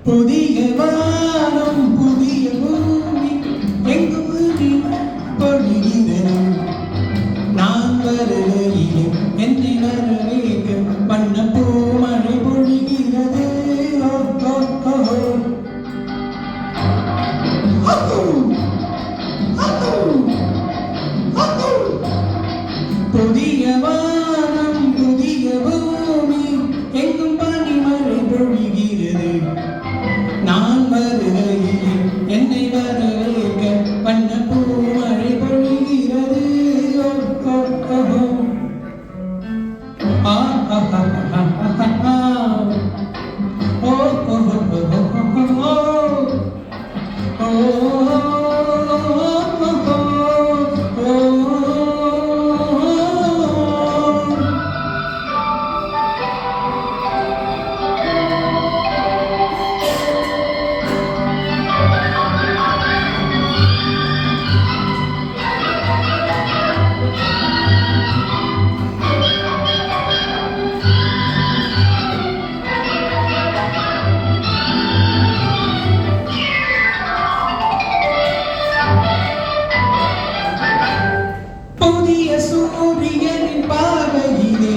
புதிய வானம் புதிய பூமி எங்கும் பொழிகிறது. நான் வருகையிலே என்னை வரவேற்க வண்ண பூமழை பொழிகிறது. புதிய வானம் புதிய பூமி எங்கும் பனிமழை பொழிகிறது. நான் வருகையிலே என்னை வரவேற்க வண்ண பூமழை பொழிகிறது. சூரியனின் பார்வையிலே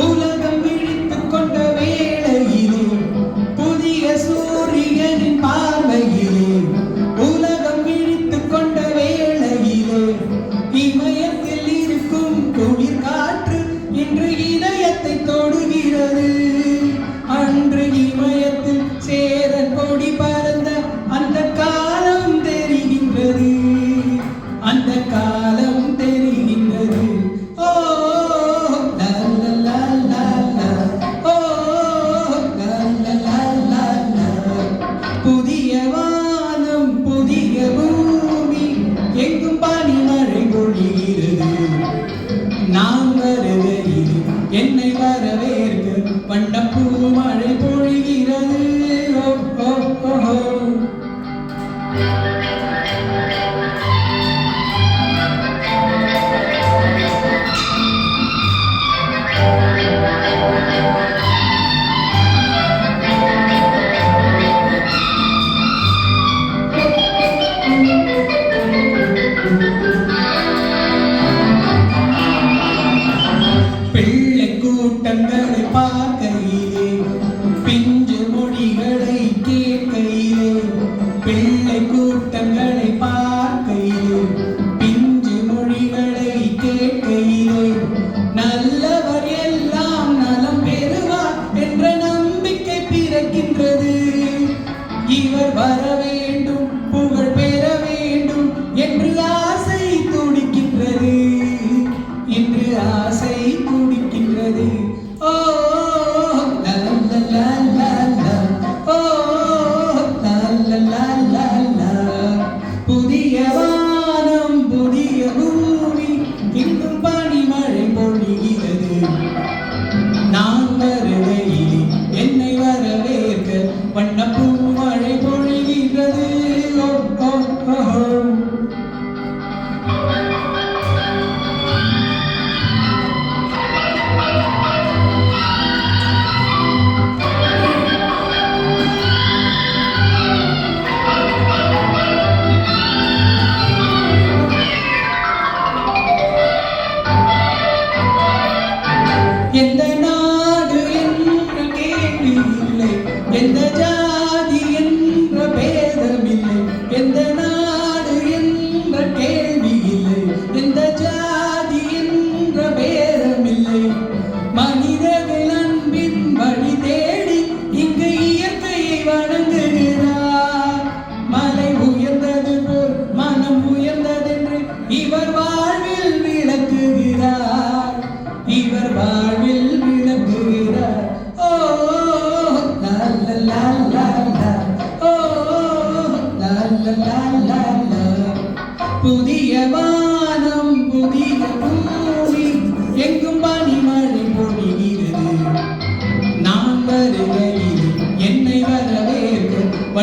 உலகம் விழித்துக் கொண்ட வேளையிலே, புதிய சூரியனின் பார்வையிலே உலகம் விழித்துக் கொண்ட வேளையிலே, இமயத்தில் இருக்கும் குளிர் காற்று இன்று இதயத்தை தொடுகிறது. அன்று இமயத்தில் சேரன் கொடி பறந்த அந்த காலம் தெரிகின்றது. அந்த காலம் தெரிகின்றது. ஓ லா லா லா லா, ஓ லா லா லா லா. புதிய வானம் புதிய பூமி எங்கும் பனிமழை பொழிகிறது. நான் வருகையில் என்னை வரவேற்க வண்ண பூமழை பொழிகிறது. ஓ ஓ ஓ பிள்ளை கூட்டங்களை பார்க்கையிலே, பிஞ்சு மொழிகளை கேட்கையிலே, பிள்ளை கூட்டங்களை பார்க்கையிலே, பிஞ்சு மொழிகளை கேட்கையிலே, நல்லவர் எல்லாம் நலம் பெறுவார் என்ற நம்பிக்கை பிறக்கின்றது. இவர் வர வேண்டும், புகழ் பெற வேண்டும் என்று ஆசை துடிக்கின்றது. இன்று ஆசை துடிக்கின்றது. ஓ லா லா லா லா, ஓ லா லா லா லா. புதிய வானம் புதிய பூமி எங்கும் பனிமழை பொழிகிறது.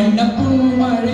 வண்ணப்பூ மழை